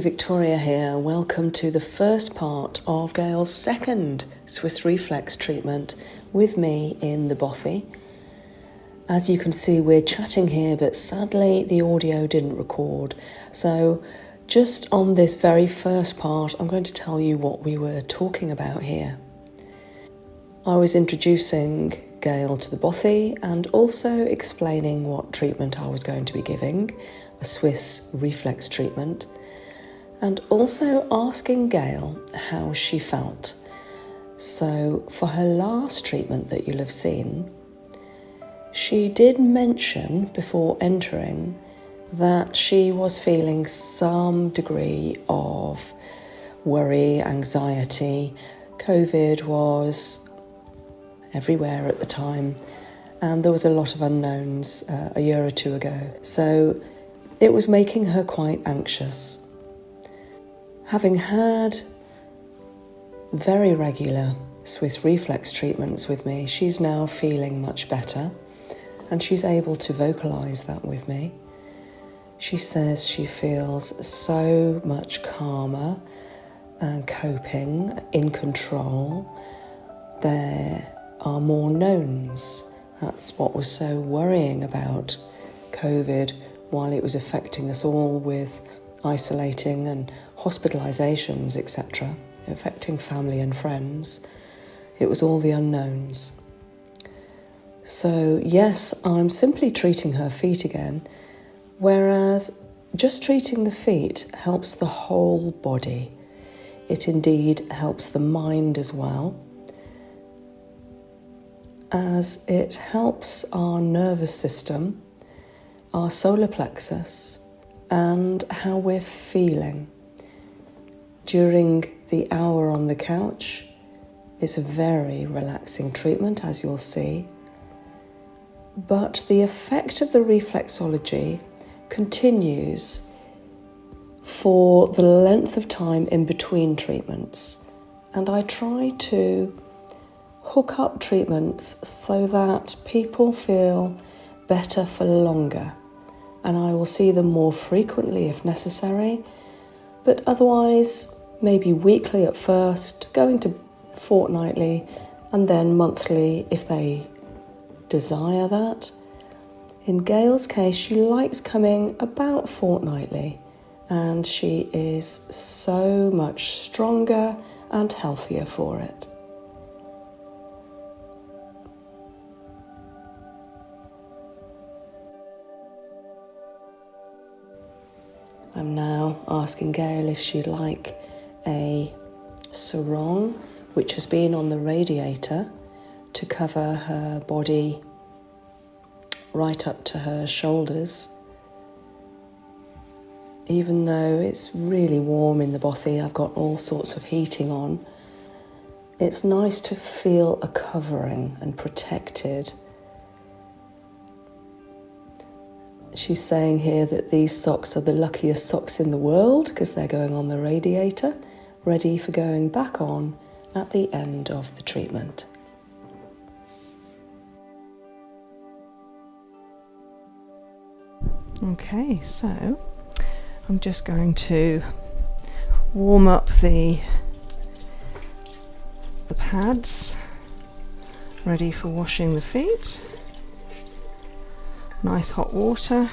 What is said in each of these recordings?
Victoria here. Welcome to the first part of Gail's second Swiss Reflex treatment with me in the Bothy. As you can see, we're chatting here, but sadly the audio didn't record. So just on this very first part, I'm going to tell you what we were talking about here. I was introducing Gail to the Bothy and also explaining what treatment I was going to be giving, a Swiss Reflex treatment, and also asking Gail how she felt. So for her last treatment that you'll have seen, she did mention before entering that she was feeling some degree of worry, anxiety. COVID was everywhere at the time, and there was a lot of unknowns a year or two ago. So it was making her quite anxious. Having had very regular Swiss Reflex treatments with me, she's now feeling much better, and she's able to vocalise that with me. She says she feels so much calmer and coping, in control. There are more knowns. That's what was so worrying about COVID while it was affecting us all with isolating and hospitalisations, etc., affecting family and friends. It was all the unknowns. So yes, I'm simply treating her feet again, whereas just treating the feet helps the whole body. It indeed helps the mind as well, as it helps our nervous system, our solar plexus, and how we're feeling. During the hour on the couch, it's a very relaxing treatment, as you'll see. But the effect of the reflexology continues for the length of time in between treatments. And I try to hook up treatments so that people feel better for longer. And I will see them more frequently if necessary, but otherwise maybe weekly at first, going to fortnightly, and then monthly if they desire that. In Gail's case, she likes coming about fortnightly, and she is so much stronger and healthier for it. I'm now asking Gail if she'd like a sarong, which has been on the radiator, to cover her body right up to her shoulders. Even though it's really warm in the Bothy, I've got all sorts of heating on, it's nice to feel a covering and protected. She's saying here that these socks are the luckiest socks in the world because they're going on the radiator, ready for going back on at the end of the treatment. Okay, so I'm just going to warm up the pads, ready for washing the feet. Nice hot water.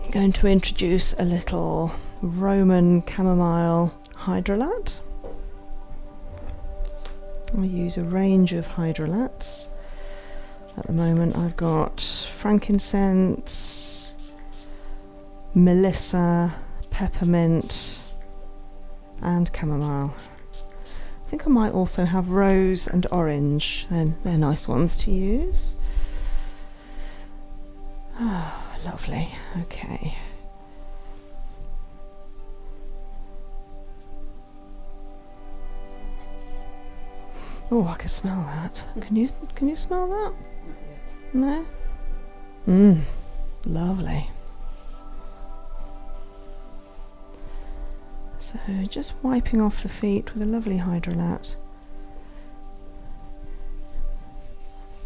I'm going to introduce a little Roman chamomile hydrolat. I use a range of hydrolats. At the moment I've got frankincense, melissa, peppermint and chamomile. I think I might also have rose and orange, and they're nice ones to use. Ah, lovely. Okay. Oh, I can smell that. Can you smell that? No? Lovely. So just wiping off the feet with a lovely hydrolat.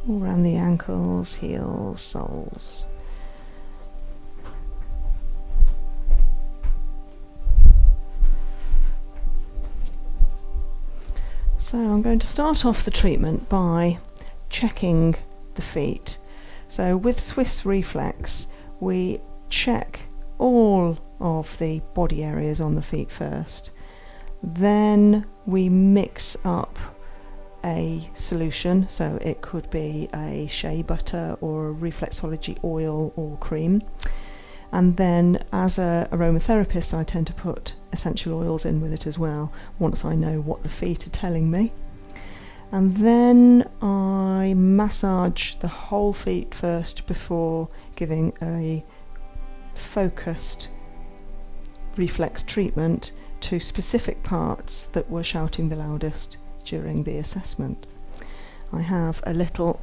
All around the ankles, heels, soles. So I'm going to start off the treatment by checking the feet. So with Swiss Reflex, we check all of the body areas on the feet first. Then we mix up a solution, so it could be a shea butter or a reflexology oil or cream. And then as an aromatherapist, I tend to put essential oils in with it as well, once I know what the feet are telling me. And then I massage the whole feet first before giving a focused reflex treatment to specific parts that were shouting the loudest during the assessment. I have a little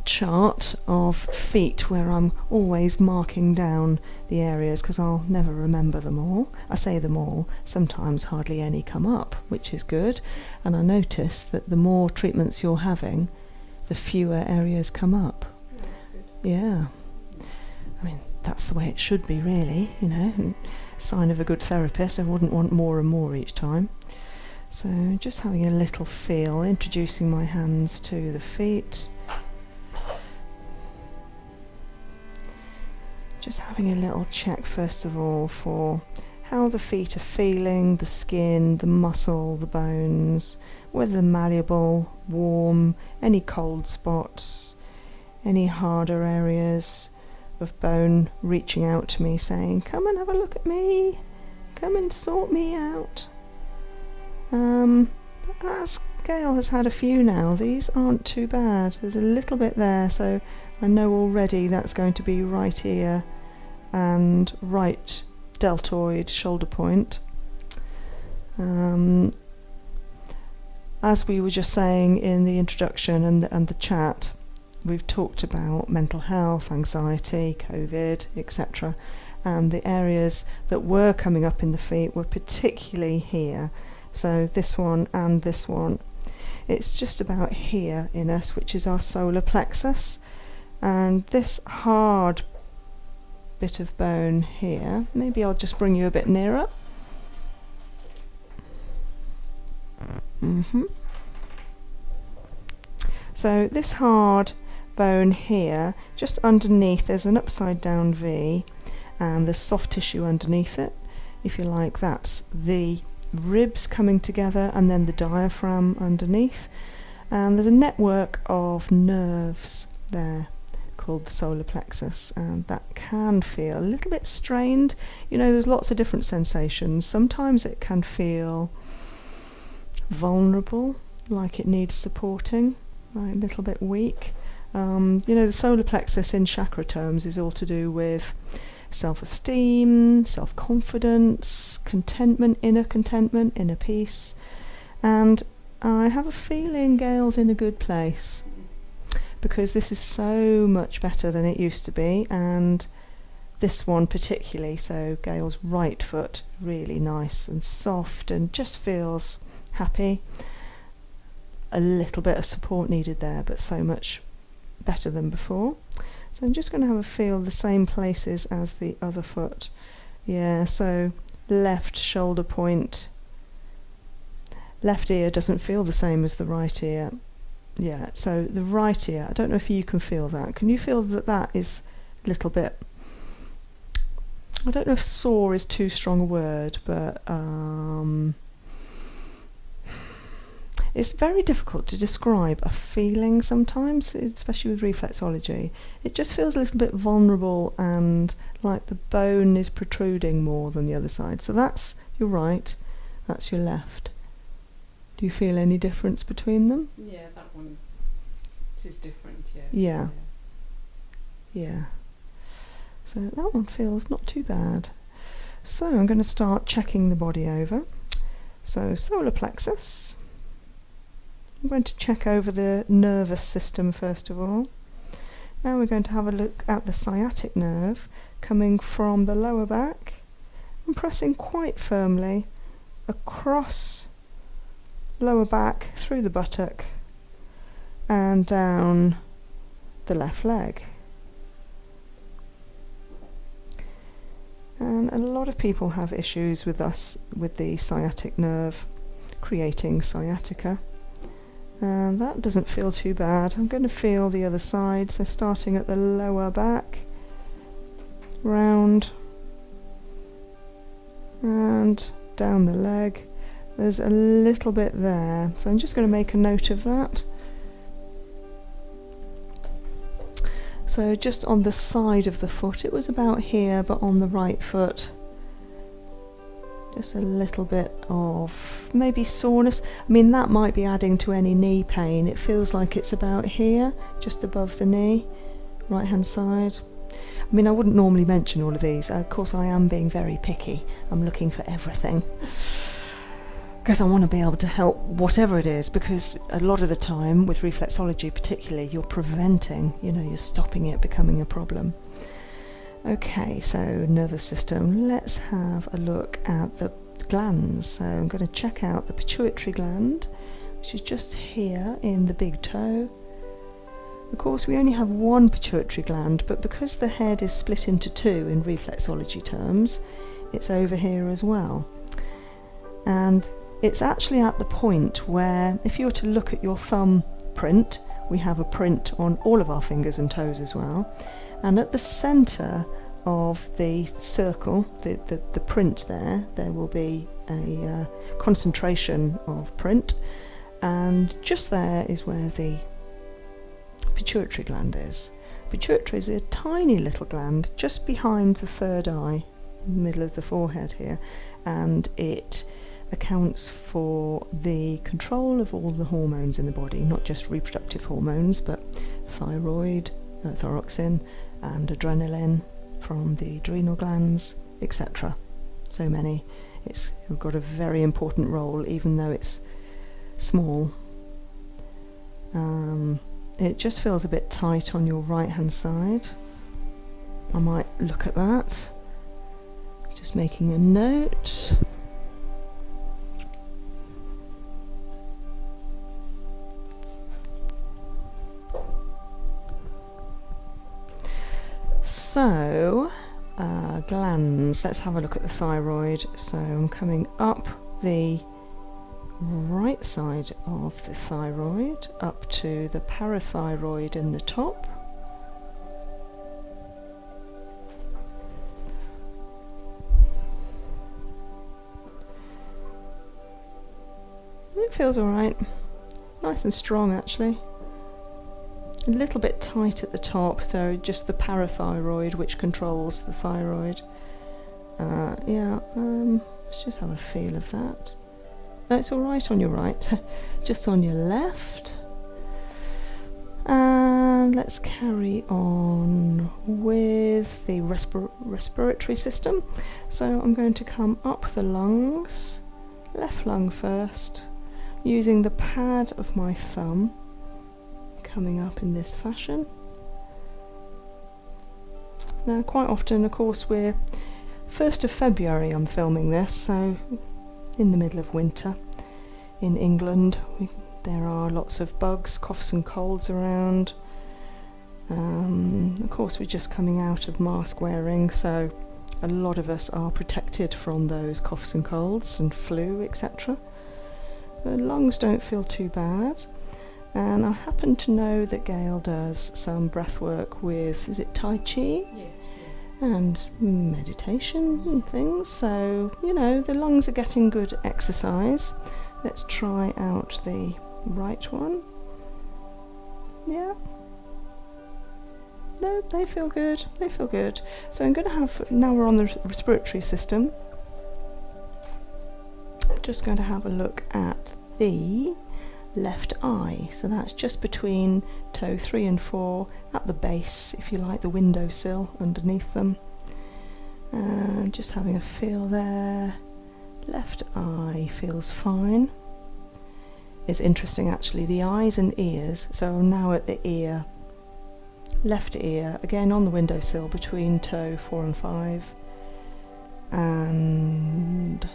chart of feet where I'm always marking down the areas because I'll never remember them all. I say them all, sometimes hardly any come up, which is good, and I notice that the more treatments you're having, the fewer areas come up. That's good. Yeah, I mean that's the way it should be, really, you know. Sign of a good therapist. I wouldn't want more and more each time. So just having a little feel, introducing my hands to the feet. Just having a little check first of all for how the feet are feeling, the skin, the muscle, the bones, whether they're malleable, warm, any cold spots, any harder areas of bone reaching out to me saying, come and have a look at me, come and sort me out. As Gail has had a few now, these aren't too bad. There's a little bit there, so I know already that's going to be right ear and right deltoid shoulder point. As we were just saying in the introduction and the chat, we've talked about mental health, anxiety, COVID, etc. And the areas that were coming up in the feet were particularly here. So this one and this one. It's just about here in us, which is our solar plexus. And this hard bit of bone here, maybe I'll just bring you a bit nearer. So this hard bone here, just underneath, there's an upside down V and there's soft tissue underneath it. If you like, that's the ribs coming together and then the diaphragm underneath. And there's a network of nerves there called the solar plexus, and that can feel a little bit strained. You know, there's lots of different sensations. Sometimes it can feel vulnerable, like it needs supporting, like a little bit weak. You know, the solar plexus in chakra terms is all to do with self-esteem, self-confidence, contentment, inner peace. And I have a feeling Gail's in a good place, because this is so much better than it used to be, and this one particularly, so Gail's right foot, really nice and soft and just feels happy. A little bit of support needed there, but so much better than before. So I'm just going to have a feel the same places as the other foot. Yeah, so left shoulder point. Left ear doesn't feel the same as the right ear. Yeah, so the right ear, I don't know if you can feel that. Can you feel that that is a little bit, I don't know if sore is too strong a word, but it's very difficult to describe a feeling sometimes, especially with reflexology. It just feels a little bit vulnerable and like the bone is protruding more than the other side. So that's your right, that's your left. Do you feel any difference between them? Yeah, that one, it is different, yeah. Yeah. Yeah. So that one feels not too bad. So I'm going to start checking the body over. So solar plexus. I'm going to check over the nervous system first of all. Now we're going to have a look at the sciatic nerve coming from the lower back and pressing quite firmly across lower back through the buttock and down the left leg. And a lot of people have issues with the sciatic nerve creating sciatica. And that doesn't feel too bad. I'm going to feel the other side, so starting at the lower back, round and down the leg. There's a little bit there, so I'm just going to make a note of that. So just on the side of the foot, it was about here, but on the right foot, just a little bit of maybe soreness. I mean, that might be adding to any knee pain. It feels like it's about here, just above the knee, right hand side. I mean, I wouldn't normally mention all of these. Of course, I am being very picky. I'm looking for everything, because I want to be able to help whatever it is, because a lot of the time with reflexology particularly, you're preventing, you're stopping it becoming a problem. Okay, so nervous system, let's have a look at the glands. So I'm going to check out the pituitary gland, which is just here in the big toe. Of course, we only have one pituitary gland, but because the head is split into two in reflexology terms, it's over here as well. And it's actually at the point where, if you were to look at your thumb print, we have a print on all of our fingers and toes as well, and at the centre of the circle, the print there will be a concentration of print, and just there is where the pituitary gland is. Pituitary is a tiny little gland just behind the third eye, in the middle of the forehead here, and it accounts for the control of all the hormones in the body, not just reproductive hormones, but thyroid, thyroxine and adrenaline from the adrenal glands, etc. So many. It's got a very important role, even though it's small. It just feels a bit tight on your right hand side. I might look at that. Just making a note. So, glands, let's have a look at the thyroid. So I'm coming up the right side of the thyroid, up to the parathyroid in the top. It feels alright, nice and strong actually. A little bit tight at the top, so just the parathyroid which controls the thyroid. Let's just have a feel of that. No, it's alright on your right, just on your left. And let's carry on with the respiratory system. So I'm going to come up the lungs, left lung first, using the pad of my thumb, coming up in this fashion. Now quite often, of course, we're 1st of February I'm filming this, so in the middle of winter in England. There are lots of bugs, coughs and colds around. Of course we're just coming out of mask wearing, so a lot of us are protected from those coughs and colds and flu, etc. The lungs don't feel too bad. And I happen to know that Gail does some breath work with, is it Tai Chi? Yes. And meditation and things, so the lungs are getting good exercise. Let's try out the right one. Yeah. No, they feel good. So I'm going to have, now we're on the respiratory system, I'm just going to have a look at the left eye. So that's just between toe 3 and 4, at the base, if you like, the windowsill underneath them. And just having a feel there. Left eye feels fine. It's interesting actually, the eyes and ears, so now at the ear, left ear, again on the windowsill between toe 4 and 5. And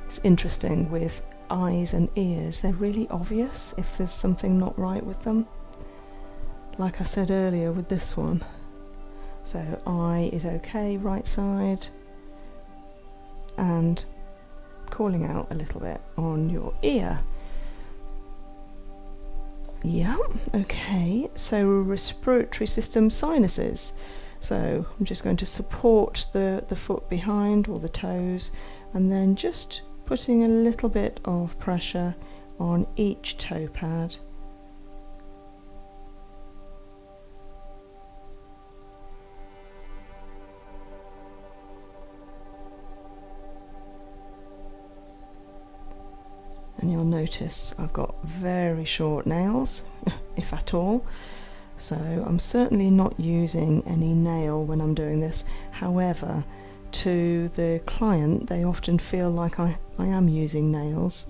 it's interesting with eyes and ears, they're really obvious if there's something not right with them, like I said earlier with this one. So eye is okay, right side, and calling out a little bit on your ear. Yeah, okay, so respiratory system, sinuses. So I'm just going to support the foot behind, or the toes, and then just putting a little bit of pressure on each toe pad. And you'll notice I've got very short nails, if at all. So I'm certainly not using any nail when I'm doing this. However, to the client, they often feel like I am using nails,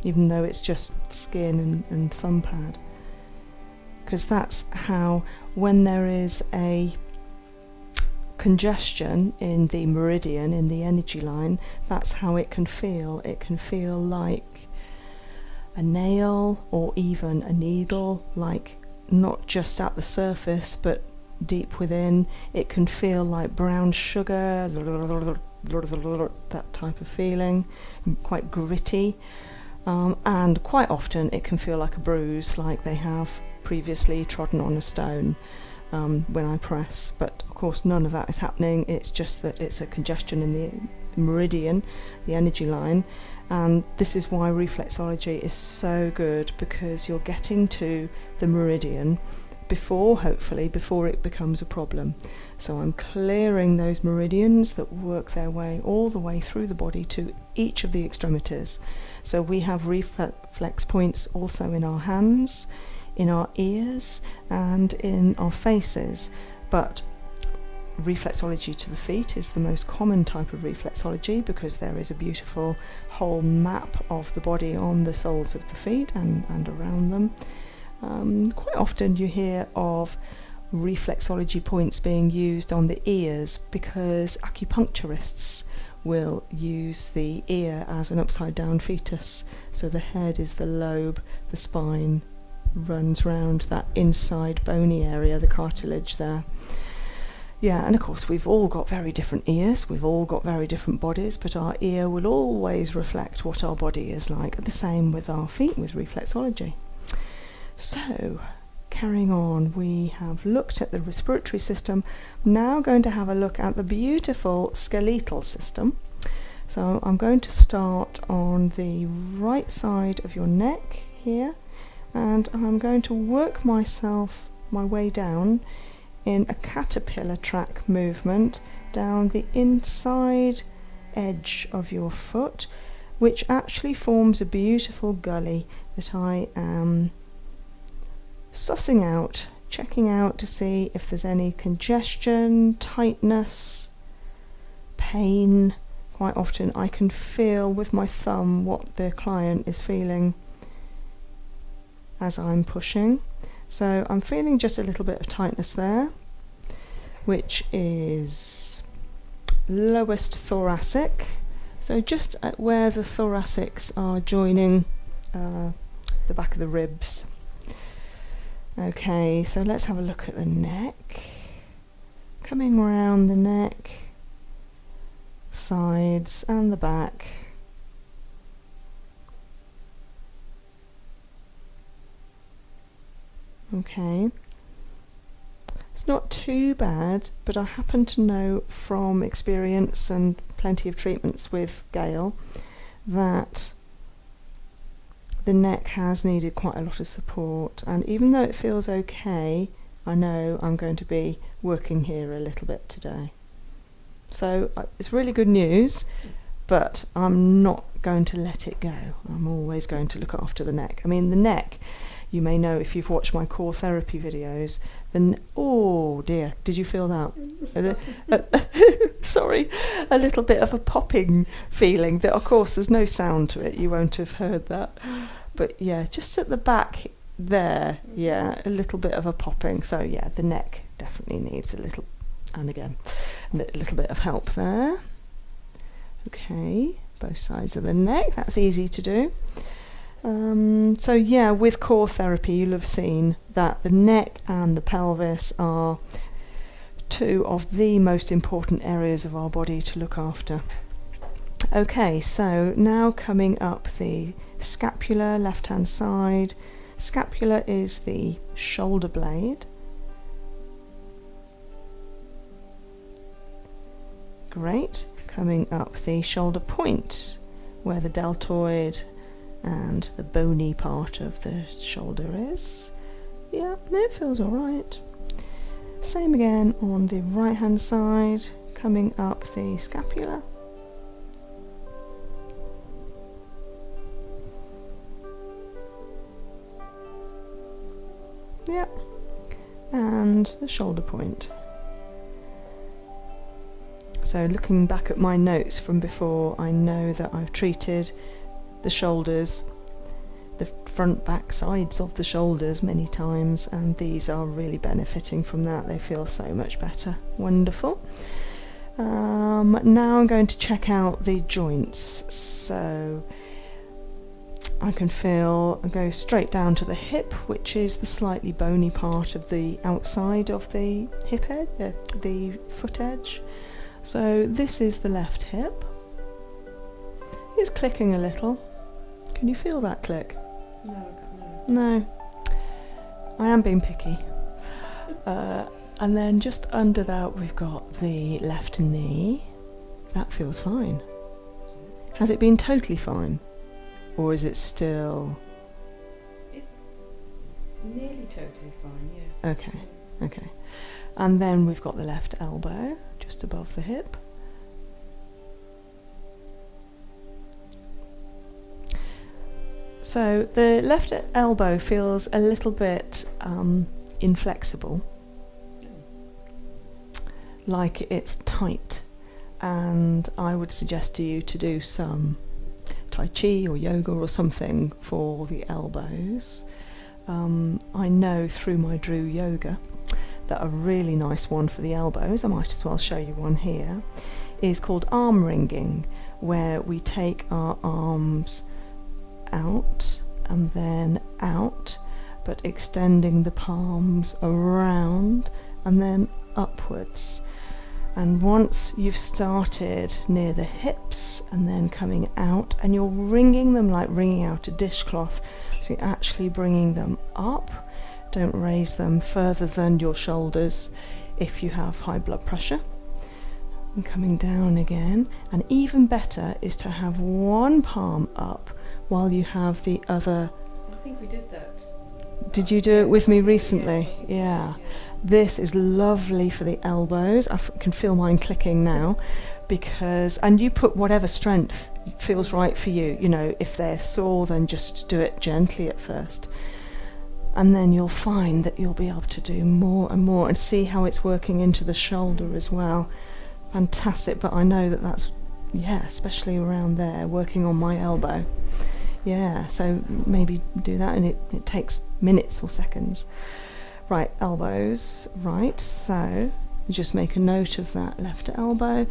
even though it's just skin and thumb pad. Because that's how, when there is a congestion in the meridian, in the energy line, that's how it can feel. It can feel like a nail, or even a needle, like not just at the surface but deep within. It can feel like brown sugar, that type of feeling, quite gritty, and quite often it can feel like a bruise, like they have previously trodden on a stone when I press. But of course none of that is happening, it's just that it's a congestion in the meridian, the energy line. And this is why reflexology is so good, because you're getting to the meridian hopefully before it becomes a problem. So I'm clearing those meridians that work their way all the way through the body to each of the extremities. So we have reflex points also in our hands, in our ears, and in our faces. But reflexology to the feet is the most common type of reflexology, because there is a beautiful whole map of the body on the soles of the feet and around them. Quite often you hear of reflexology points being used on the ears, because acupuncturists will use the ear as an upside down fetus. So the head is the lobe, the spine runs round that inside bony area, the cartilage there. Yeah, and of course we've all got very different ears, we've all got very different bodies, but our ear will always reflect what our body is like. The same with our feet, with reflexology. So, carrying on, we have looked at the respiratory system. I'm now going to have a look at the beautiful skeletal system. So I'm going to start on the right side of your neck here, and I'm going to work my way down in a caterpillar track movement down the inside edge of your foot, which actually forms a beautiful gully that I am sussing out, checking out to see if there's any congestion, tightness, pain. Quite often I can feel with my thumb what the client is feeling as I'm pushing. So I'm feeling just a little bit of tightness there, which is lowest thoracic. So just at where the thoracics are joining the back of the ribs. Okay, so let's have a look at the neck. Coming around the neck, sides and the back. Okay, it's not too bad, but I happen to know from experience and plenty of treatments with Gail that the neck has needed quite a lot of support, and even though it feels okay, I know I'm going to be working here a little bit today. So it's really good news, but I'm not going to let it go. I'm always going to look after the neck. I mean, the neck, you may know if you've watched my core therapy videos, then, oh dear, did you feel that? Sorry, a little bit of a popping feeling that, of course, there's no sound to it, you won't have heard that. But yeah, just at the back there, yeah, a little bit of a popping. So yeah, the neck definitely needs a little, and again, a little bit of help there. Okay, both sides of the neck, that's easy to do. So yeah, with core therapy you'll have seen that the neck and the pelvis are two of the most important areas of our body to look after. Okay, so now coming up the scapula, left hand side. Scapula is the shoulder blade. Great. Coming up the shoulder point, where the deltoid and the bony part of the shoulder is. Yeah, it feels alright. Same again on the right hand side, coming up the scapula. Yep, and the shoulder point. So looking back at my notes from before, I know that I've treated the shoulders, the front, back, sides of the shoulders many times, and these are really benefiting from that. They feel so much better. Wonderful. Now I'm going to check out the joints. So I can go straight down to the hip, which is the slightly bony part of the outside of the hip edge, the foot edge. So this is the left hip. It's clicking a little. Can you feel that click? No. No. I am being picky. And then just under that we've got the left knee. That feels fine. Has it been totally fine? Or is it still... Nearly totally fine, yeah. Okay. And then we've got the left elbow, just above the hip. So the left elbow feels a little bit inflexible, like it's tight, and I would suggest to you to do some Tai Chi or yoga or something for the elbows. I know through my Drew yoga that a really nice one for the elbows, I might as well show you one here, is called arm ringing, where we take our arms out and then out, but extending the palms around and then upwards. And once you've started near the hips and then coming out, and you're wringing them like wringing out a dishcloth, so you're actually bringing them up. Don't raise them further than your shoulders if you have high blood pressure. And coming down again, and even better is to have one palm up while you have the other. I think we did that. Did you do it with me recently? Yeah. This is lovely for the elbows. I can feel mine clicking now, and you put whatever strength feels right for you. You know, if they're sore, then just do it gently at first. And then you'll find that you'll be able to do more and more and see how it's working into the shoulder as well. Fantastic, but I know that that's, especially around there, working on my elbow. Yeah, so maybe do that, and it takes minutes or seconds. Right, elbows, right, so just make a note of that left elbow.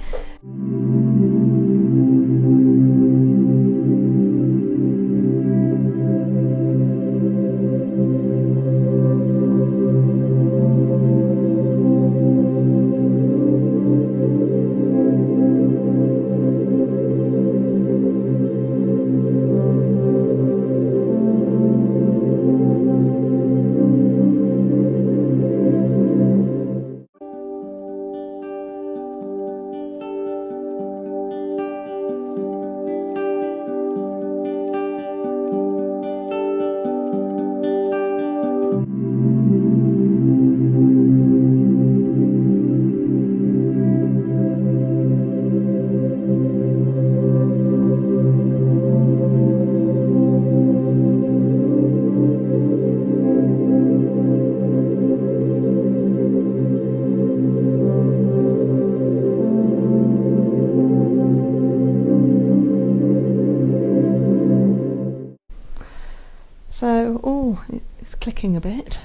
So, it's clicking a bit.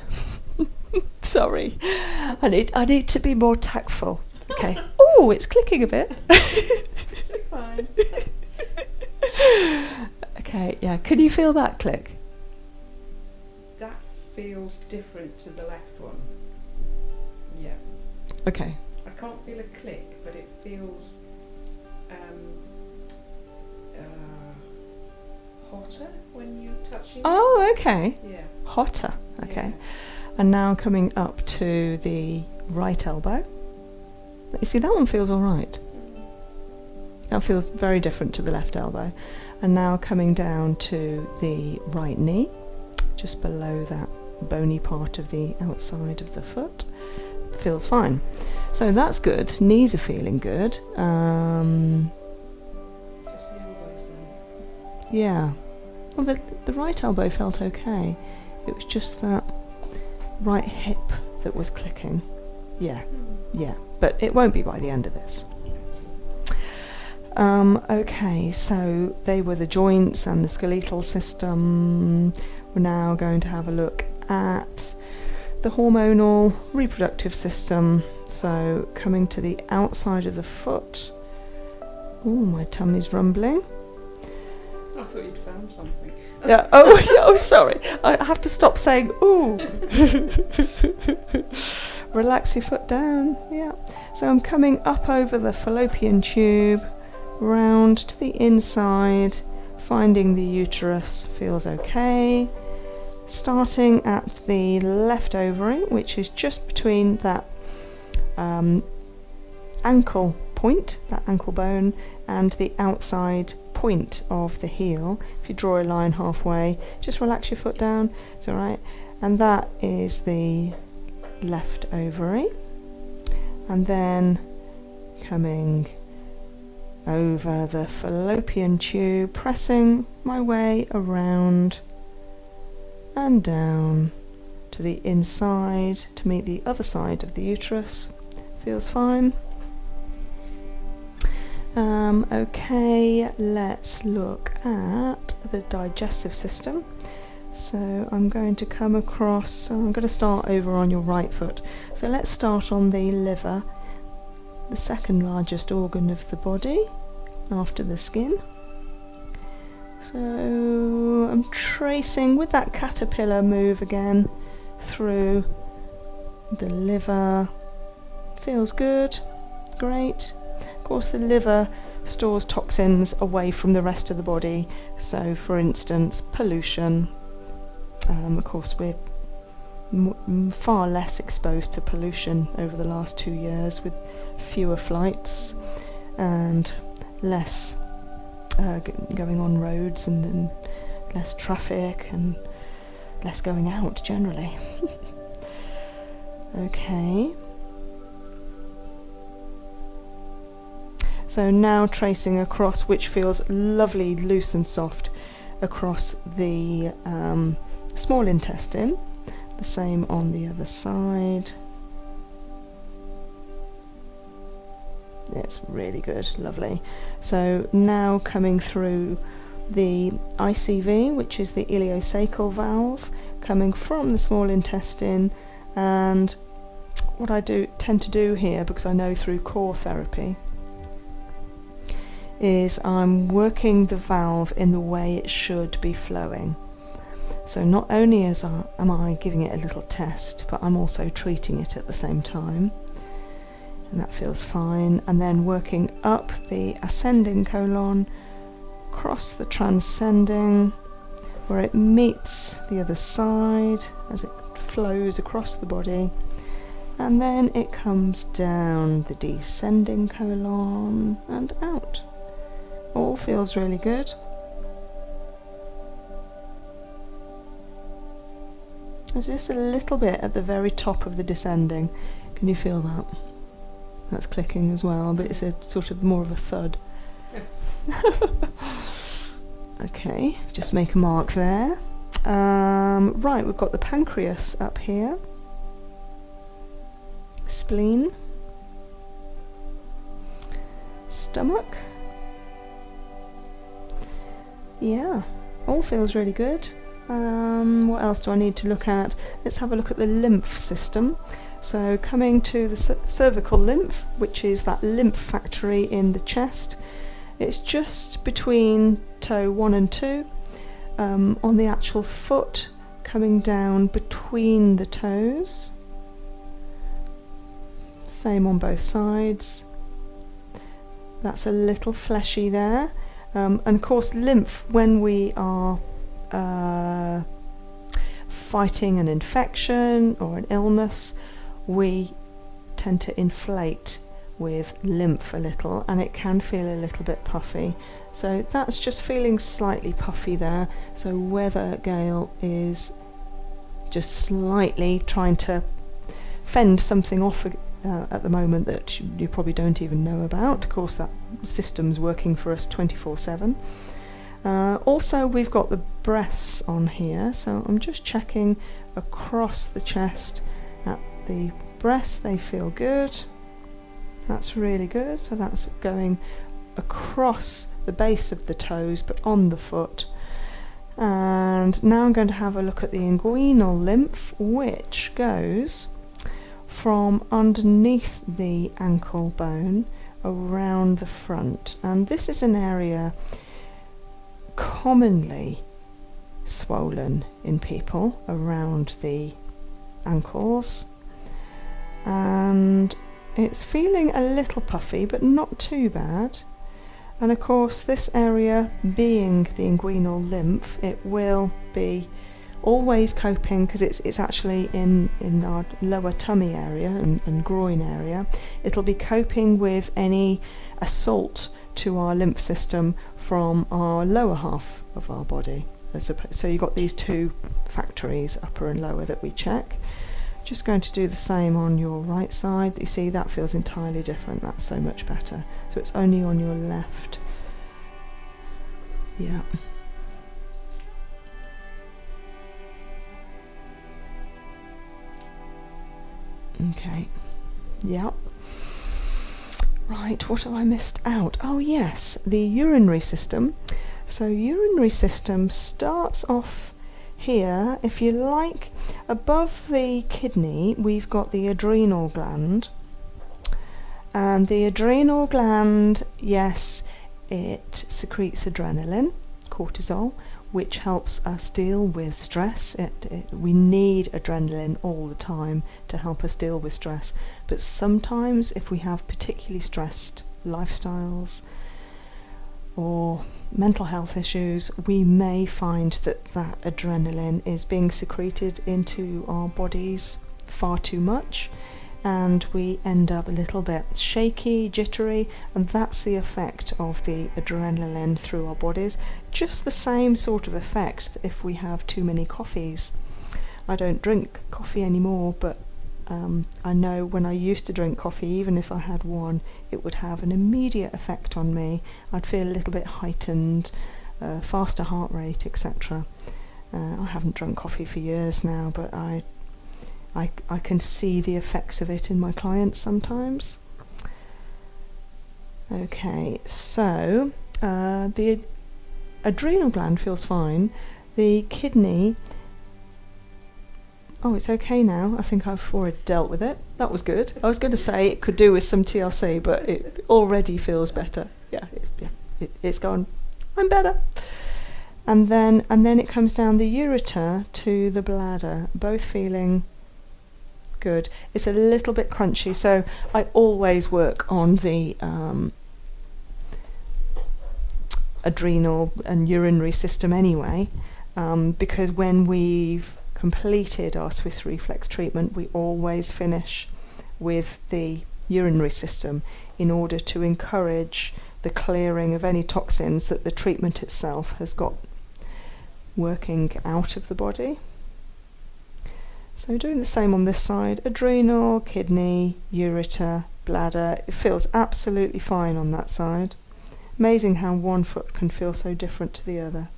Sorry, I need to be more tactful. Okay. Oh, it's clicking a bit. Fine. Okay, yeah. Can you feel that click? That feels different to the left one. Yeah. Okay. I can't feel a click, but it feels hotter when you're touching Oh, okay. it. Yeah. Hotter. Okay. Yeah. And now coming up to the right elbow. You see, that one feels all right. That feels very different to the left elbow. And now coming down to the right knee, just below that bony part of the outside of the foot. Feels fine. So that's good. Knees are feeling good. Just the elbows then. Yeah. Well, the right elbow felt okay. It was just that right hip that was clicking. Yeah, yeah. But it won't be by the end of this. Okay, so they were the joints and the skeletal system. We're now going to have a look at the hormonal reproductive system. So coming to the outside of the foot. Oh, my tummy's rumbling. I thought you'd found something. Yeah. Oh, yeah, oh, sorry. I have to stop saying ooh. Relax your foot down. Yeah. So I'm coming up over the fallopian tube, round to the inside, finding the uterus. Feels okay. Starting at the left ovary, which is just between that ankle point, that ankle bone, and the outside point of the heel. If you draw a line halfway, just relax your foot down, it's alright. And that is the left ovary. And then coming over the fallopian tube, pressing my way around and down to the inside to meet the other side of the uterus. Feels fine. Okay, let's look at the digestive system. So I'm going to come across, I'm going to start over on your right foot. So let's start on the liver, the second largest organ of the body after the skin. So I'm tracing with that caterpillar move again through the liver. Feels good, great. Of course, the liver stores toxins away from the rest of the body. So, for instance, pollution. Of course, we're far less exposed to pollution over the last 2 years with fewer flights and less going on roads and less traffic and less going out generally. Okay. So now tracing across, which feels lovely, loose and soft, across the small intestine. The same on the other side. It's really good, lovely. So now coming through the ICV, which is the ileocecal valve, coming from the small intestine. And what I tend to do here, because I know through core therapy, is I'm working the valve in the way it should be flowing. So not only am I giving it a little test, but I'm also treating it at the same time. And that feels fine. And then working up the ascending colon, across the transcending, where it meets the other side as it flows across the body. And then it comes down the descending colon and out. All feels really good. There's just a little bit at the very top of the descending. Can you feel that? That's clicking as well, but it's a sort of more of a thud. Okay, just make a mark there. Right, we've got the pancreas up here. Spleen. Stomach. Yeah, all feels really good. What else do I need to look at? Let's have a look at the lymph system. So coming to the cervical lymph, which is that lymph factory in the chest. It's just between toe 1 and 2, on the actual foot, coming down between the toes. Same on both sides. That's a little fleshy there. And of course, lymph, when we are fighting an infection or an illness, we tend to inflate with lymph a little, and it can feel a little bit puffy. So that's just feeling slightly puffy there. So whether Gail is just slightly trying to fend something off at the moment that you probably don't even know about. Of course, that system's working for us 24/7. Also, we've got the breasts on here, so I'm just checking across the chest at the breasts. They feel good. That's really good. So that's going across the base of the toes, but on the foot. And now I'm going to have a look at the inguinal lymph, which goes from underneath the ankle bone around the front. And this is an area commonly swollen in people around the ankles, and it's feeling a little puffy but not too bad. And of course, this area being the inguinal lymph, it will be always coping, because it's actually in our lower tummy area and groin area. It'll be coping with any assault to our lymph system from our lower half of our body. So you've got these two factories, upper and lower, that we check. Just going to do the same on your right side. You see, that feels entirely different. That's so much better. So it's only on your left. Yeah. Okay. Yep. Right, what have I missed out? Oh yes, the urinary system. So urinary system starts off here, if you like. Above the kidney, we've got the adrenal gland. And the adrenal gland, yes, it secretes adrenaline, cortisol, which helps us deal with stress. We need adrenaline all the time to help us deal with stress. But sometimes, if we have particularly stressed lifestyles or mental health issues, we may find that adrenaline is being secreted into our bodies far too much, and we end up a little bit shaky, jittery, and that's the effect of the adrenaline through our bodies. Just the same sort of effect if we have too many coffees. I don't drink coffee anymore, but I know when I used to drink coffee, even if I had one, it would have an immediate effect on me. I'd feel a little bit heightened, faster heart rate, etc. I haven't drunk coffee for years now, but I can see the effects of it in my clients sometimes. Okay, so the adrenal gland feels fine. The kidney, oh, it's okay now. I think I've already dealt with it. That was good. I was going to say it could do with some TLC, but it already feels better. Yeah, it's gone. I'm better. And then it comes down the ureter to the bladder, both feeling good. It's a little bit crunchy, so I always work on the adrenal and urinary system anyway, because when we've completed our Swiss Reflex treatment, we always finish with the urinary system in order to encourage the clearing of any toxins that the treatment itself has got working out of the body. So doing the same on this side, adrenal, kidney, ureter, bladder. It feels absolutely fine on that side. Amazing how one foot can feel so different to the other.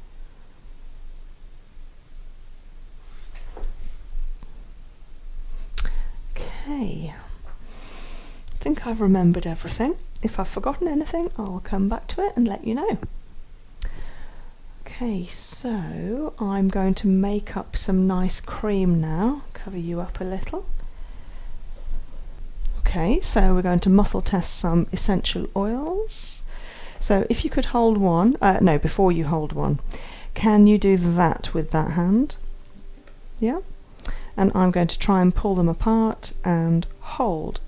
Okay, I think I've remembered everything. If I've forgotten anything, I'll come back to it and let you know. Okay, so I'm going to make up some nice cream now, cover you up a little. Okay, so we're going to muscle test some essential oils. So if you could hold one, before you hold one, can you do that with that hand? Yeah? And I'm going to try and pull them apart and hold.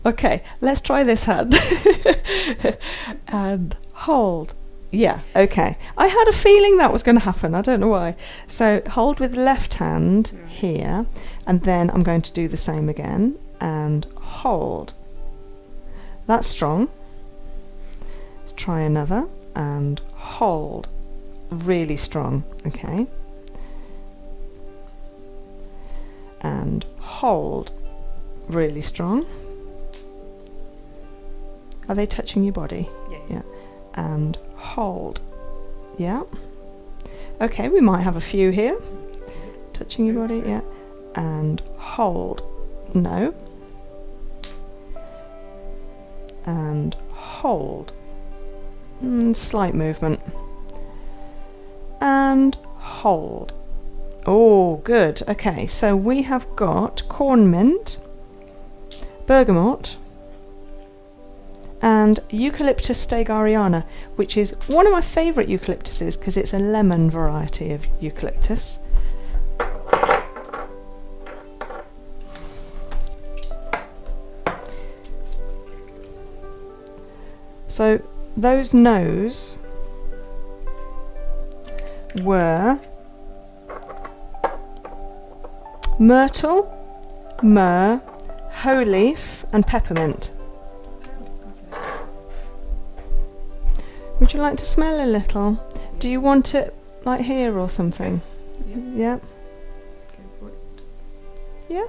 Okay, let's try this hand. And hold. Yeah, okay. I had a feeling that was going to happen. I don't know why. So hold with the left hand here, and then I'm going to do the same again, and hold. That's strong. Let's try another, and hold. Really strong, okay. And hold. Really strong. Are they touching your body? Yeah. And hold. Yeah. Okay, we might have a few here. Touching your body, yeah. And hold. No. And hold. Slight movement. And hold. Oh, good. Okay, so we have got corn mint, bergamot, and Eucalyptus stegariana, which is one of my favourite eucalyptuses because it's a lemon variety of eucalyptus. So those no's were myrtle, myrrh, hoe leaf and peppermint. Would you like to smell a little? Do you want it like here or something? Yeah. Yeah.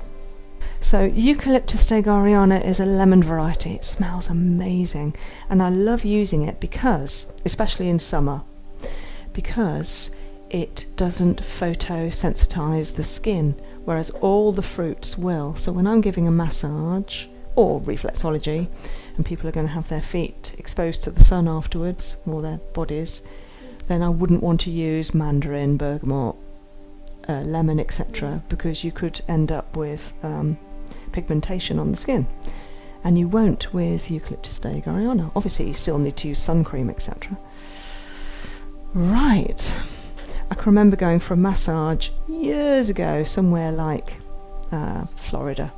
So Eucalyptus stegariana is a lemon variety. It smells amazing, and I love using it because, especially in summer, because it doesn't photosensitize the skin, whereas all the fruits will. So when I'm giving a massage or reflexology, and people are going to have their feet exposed to the sun afterwards, or their bodies, then I wouldn't want to use mandarin, bergamot, lemon, etc., because you could end up with pigmentation on the skin, and you won't with Eucalyptus stegariana. Obviously, you still need to use sun cream, etc. Right. I can remember going for a massage years ago, somewhere like Florida.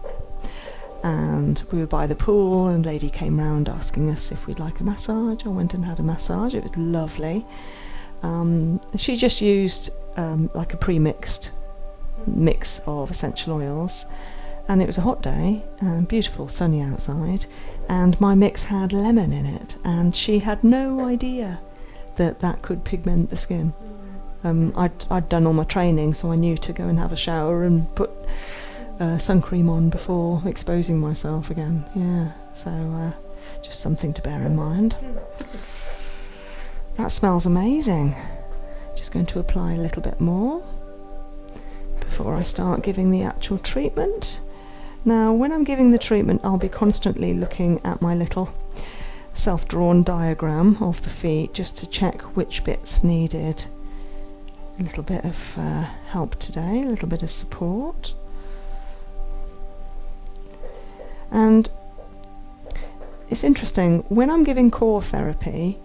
And we were by the pool, and a lady came round asking us if we'd like a massage. I went and had a massage. It was lovely. She just used like a pre-mixed mix of essential oils, and it was a hot day and beautiful sunny outside, and my mix had lemon in it, and she had no idea that that could pigment the skin. I'd done all my training, so I knew to go and have a shower and put sun cream on before exposing myself again. Yeah, so just something to bear in mind. That smells amazing. Just going to apply a little bit more before I start giving the actual treatment. Now, when I'm giving the treatment, I'll be constantly looking at my little self-drawn diagram of the feet just to check which bits needed a little bit of help today, a little bit of support. And it's interesting, when I'm giving core therapy,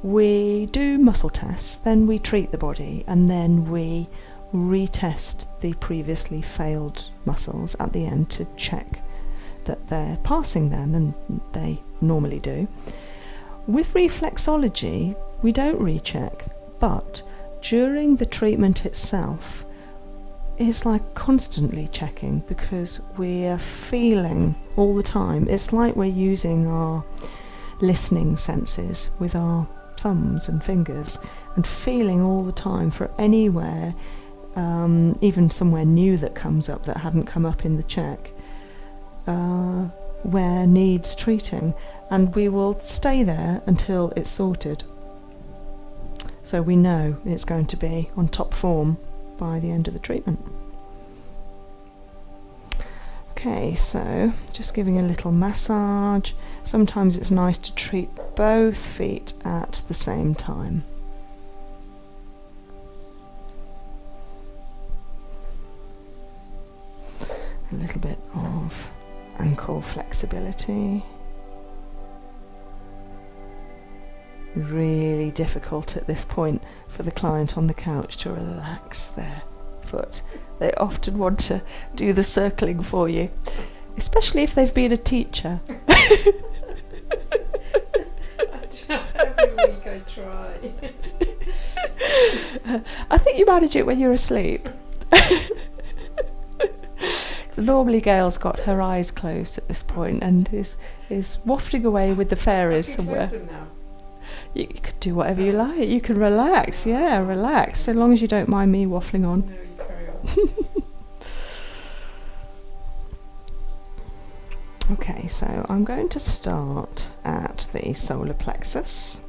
we do muscle tests, then we treat the body, and then we retest the previously failed muscles at the end to check that they're passing then, and they normally do. With reflexology, we don't recheck, but during the treatment itself, it's like constantly checking, because we're feeling all the time. It's like we're using our listening senses with our thumbs and fingers and feeling all the time for anywhere, even somewhere new that comes up that hadn't come up in the check, where needs treating, and we will stay there until it's sorted. So we know it's going to be on top form by the end of the treatment. Okay, so just giving a little massage. Sometimes it's nice to treat both feet at the same time. A little bit of ankle flexibility. Really difficult at this point for the client on the couch to relax their foot. They often want to do the circling for you, especially if they've been a teacher. Every week I try. I think you manage it when you're asleep. So normally Gail's got her eyes closed at this point and is wafting away with the fairies somewhere. Now. You can do whatever you like. You can relax, relax, so long as you don't mind me waffling on. No, you carry on. Okay, so I'm going to start at the solar plexus.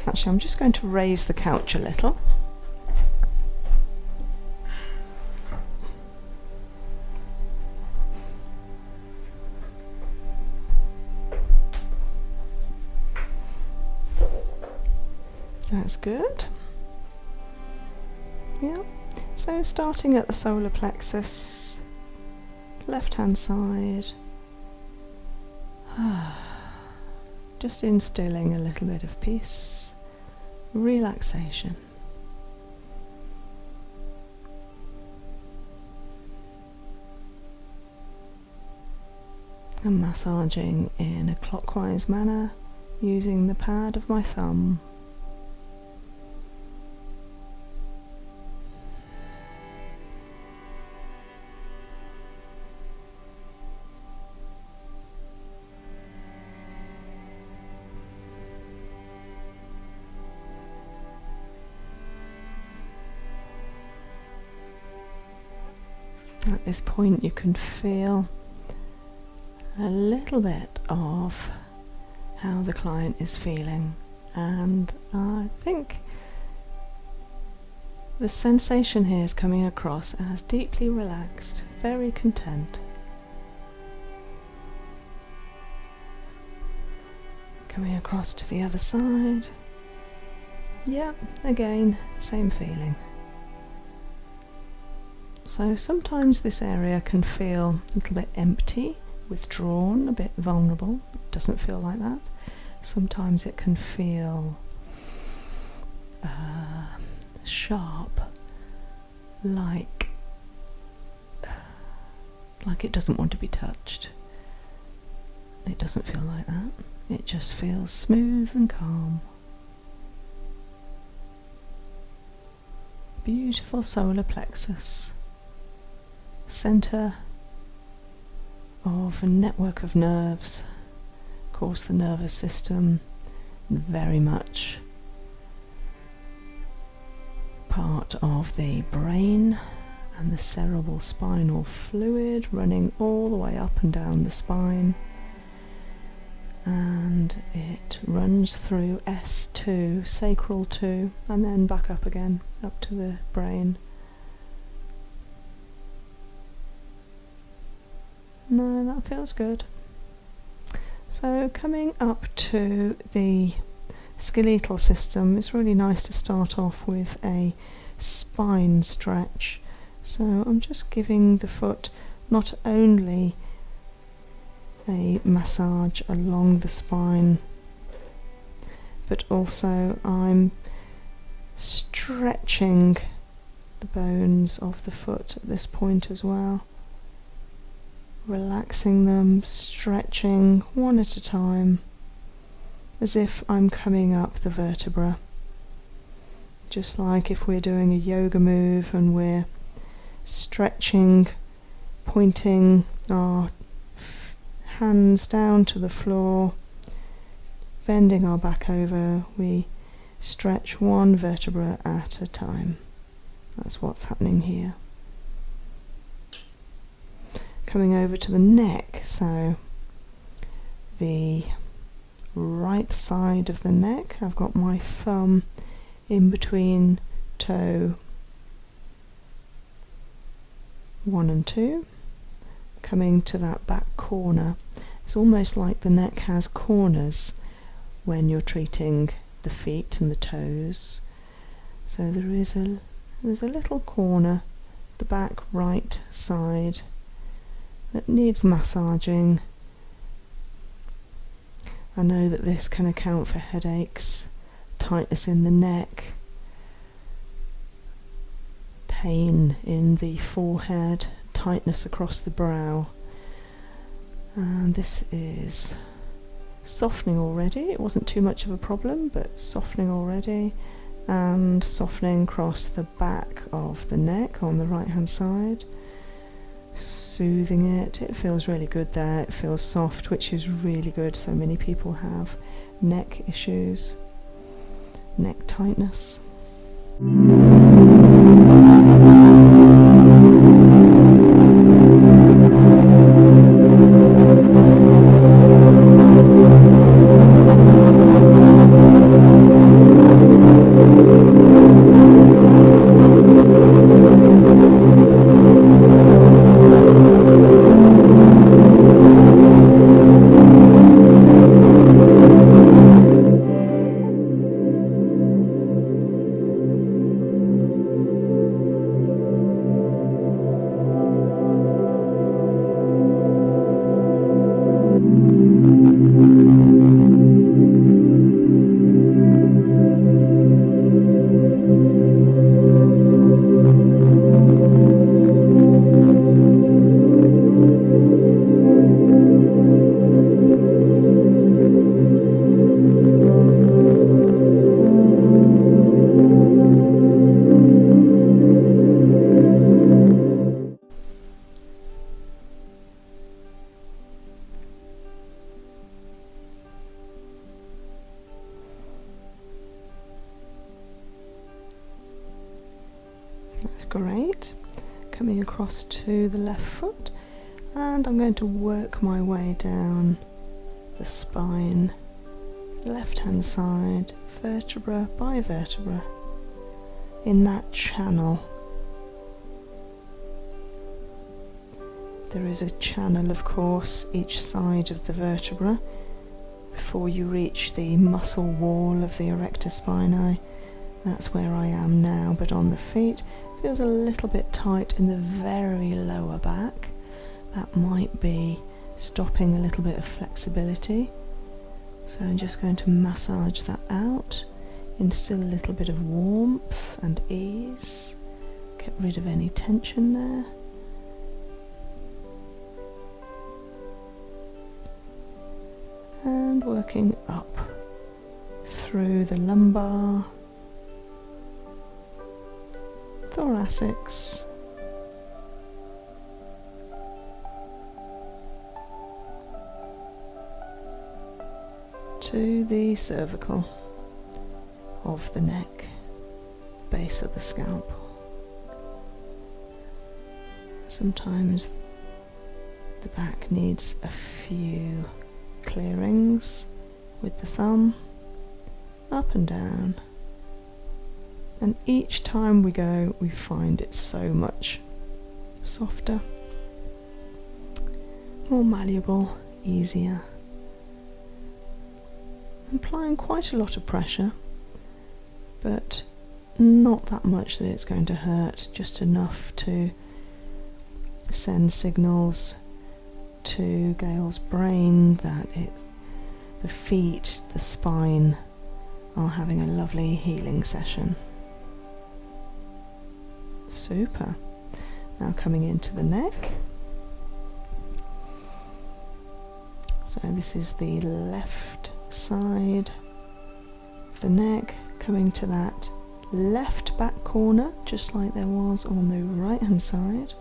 Actually, I'm just going to raise the couch a little. That's good. Yeah, so starting at the solar plexus, left hand side, just instilling a little bit of peace, relaxation. And massaging in a clockwise manner using the pad of my thumb. At this point you can feel a little bit of how the client is feeling, and I think the sensation here is coming across as deeply relaxed, very content. Coming across to the other side. Yeah, again, same feeling. So sometimes this area can feel a little bit empty, withdrawn, a bit vulnerable. It doesn't feel like that. Sometimes it can feel sharp, like it doesn't want to be touched. It doesn't feel like that. It just feels smooth and calm. Beautiful solar plexus. Center of a network of nerves. Of course, the nervous system very much part of the brain and the cerebral spinal fluid running all the way up and down the spine, and it runs through S2, sacral 2, and then back up again, up to the brain. No, that feels good. So coming up to the skeletal system, it's really nice to start off with a spine stretch. So I'm just giving the foot not only a massage along the spine, but also I'm stretching the bones of the foot at this point as well. Relaxing them, stretching one at a time, as if I'm coming up the vertebra. Just like if we're doing a yoga move and we're stretching, pointing our hands down to the floor, bending our back over, we stretch one vertebra at a time. That's what's happening here. Coming over to the neck, so the right side of the neck, I've got my thumb in between toe 1 and 2, coming to that back corner. It's almost like the neck has corners when you're treating the feet and the toes. So there's a little corner, the back right side, that needs massaging. I know that this can account for headaches, tightness in the neck, pain in the forehead, tightness across the brow, and this is Softening already. It wasn't too much of a problem, but softening already. And softening across the back of the neck on the right hand side. Soothing it. It feels really good there. It feels soft, which is really good. So many people have neck issues, neck tightness. That's great. Coming across to the left foot, and I'm going to work my way down the spine, left hand side, vertebra by vertebra, in that channel. There is a channel, of course, each side of the vertebra before you reach the muscle wall of the erector spinae. That's where I am now, but on the feet feels a little bit tight in the very lower back. That might be stopping a little bit of flexibility. So I'm just going to massage that out, instill a little bit of warmth and ease, get rid of any tension there. And working up through the lumbar, thoracics, to the cervical of the neck, base of the scalp. Sometimes the back needs a few clearings with the thumb, up and down, and each time we go we find it so much softer, more malleable, easier. I'm applying quite a lot of pressure, but not that much that it's going to hurt, just enough to send signals to Gail's brain that the feet, the spine are having a lovely healing session. Super. Now coming into the neck. So this is the left side of the neck, coming to that left back corner, just like there was on the right hand side.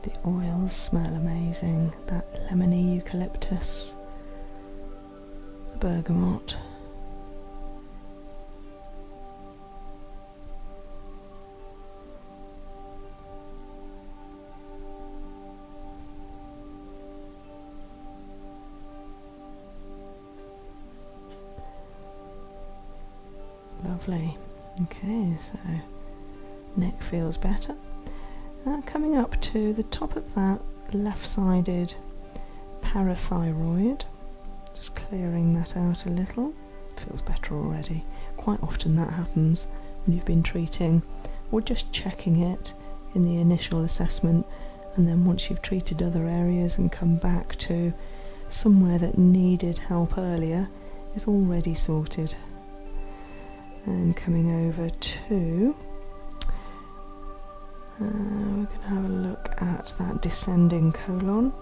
The oils smell amazing, that lemony eucalyptus, the bergamot. Lovely. Okay, so neck feels better. Now coming up to the top of that left-sided parathyroid, just clearing that out a little. Feels better already. quite often that happens when you've been treating or just checking it in the initial assessment, and then once you've treated other areas and come back to somewhere that needed help earlier, is already sorted. And coming over to, we're going to have a look at that descending colon.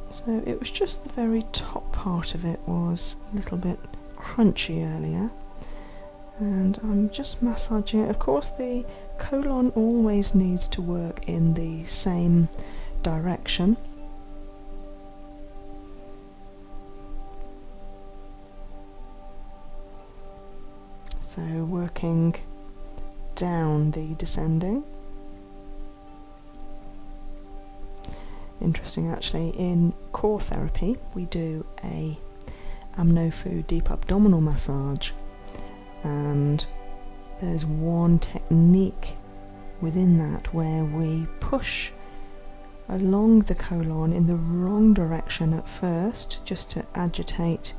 So it was just the very top part of it was a little bit crunchy earlier, and I'm just massaging it. Of course, the colon always needs to work in the same direction. So working down the descending. Interesting, actually, in core therapy we do a amno-fu deep abdominal massage, and there's one technique within that where we push along the colon in the wrong direction at first, just to agitate,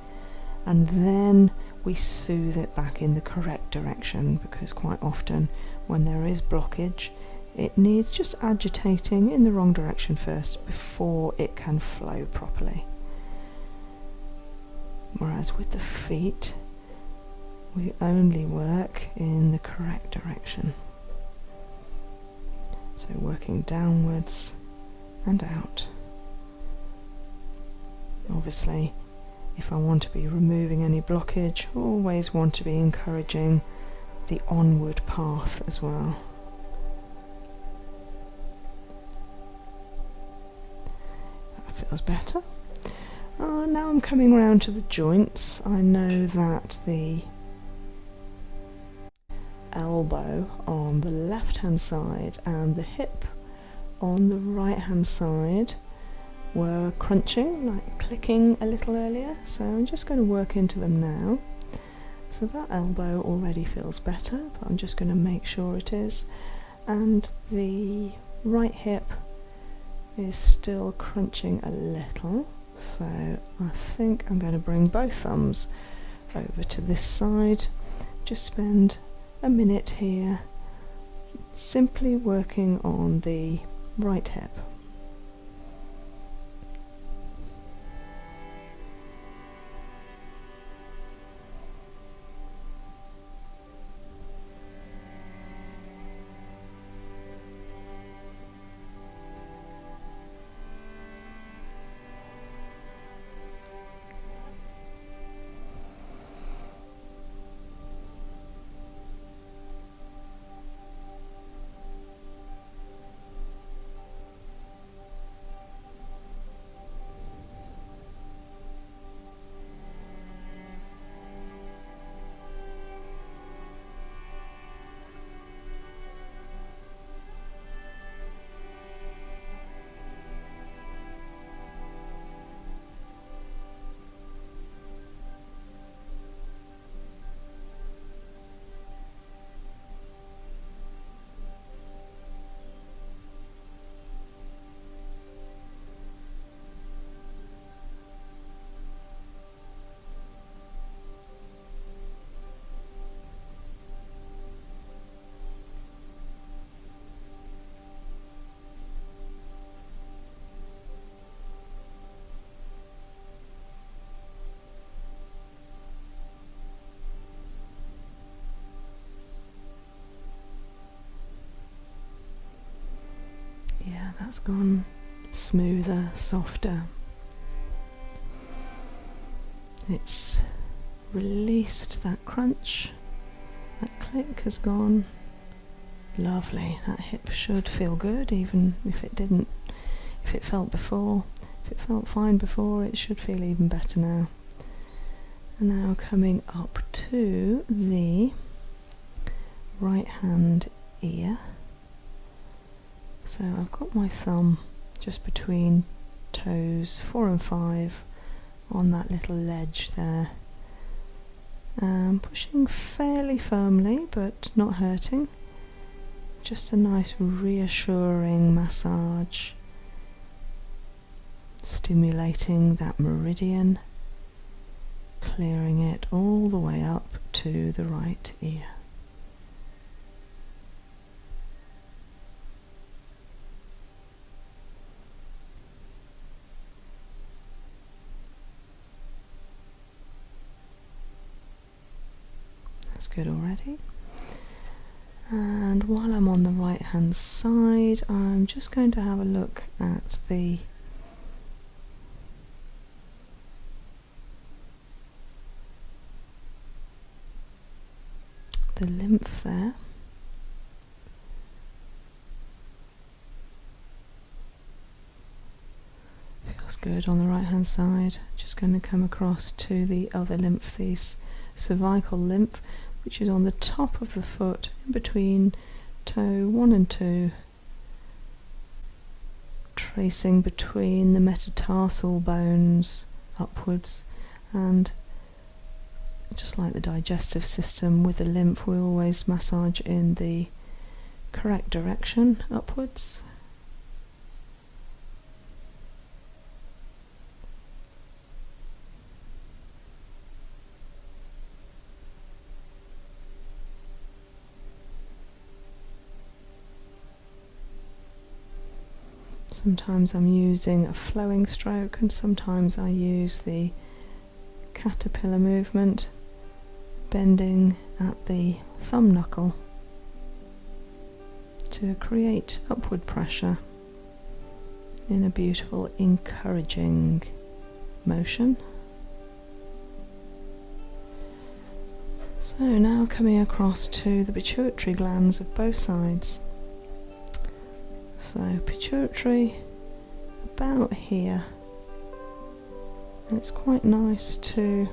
and then we soothe it back in the correct direction, because quite often when there is blockage, it needs just agitating in the wrong direction first before it can flow properly. Whereas with the feet, we only work in the correct direction. So working downwards and out. Obviously, if I want to be removing any blockage, always want to be encouraging the onward path as well. That feels better. Now I'm coming around to the joints. I know that the elbow on the left hand side and the hip on the right hand side were crunching, like clicking a little earlier, so I'm just going to work into them now. So that elbow already feels better, but I'm just going to make sure it is. And the right hip is still crunching a little, so I think I'm going to bring both thumbs over to this side. Just spend a minute here simply working on the right hip. Yeah, that's gone smoother, softer. It's released that crunch, that click has gone. Lovely, that hip should feel good, even if it didn't, if it felt fine before, it should feel even better now. And now coming up to the right hand ear. So I've got my thumb just between toes 4 and 5 on that little ledge there. Pushing fairly firmly but not hurting. Just a nice reassuring massage, stimulating that meridian, clearing it all the way up to the right ear. That's good already. And while I'm on the right hand side, I'm just going to have a look at the lymph there. Feels good on the right hand side. Just going to come across to the other lymph, the cervical lymph, which is on the top of the foot, in between toe 1 and 2, tracing between the metatarsal bones upwards. And just like the digestive system with the lymph, we always massage in the correct direction upwards. Sometimes I'm using a flowing stroke, and sometimes I use the caterpillar movement, bending at the thumb knuckle to create upward pressure in a beautiful, encouraging motion. So now coming across to the pituitary glands of both sides. So pituitary about here. It's quite nice to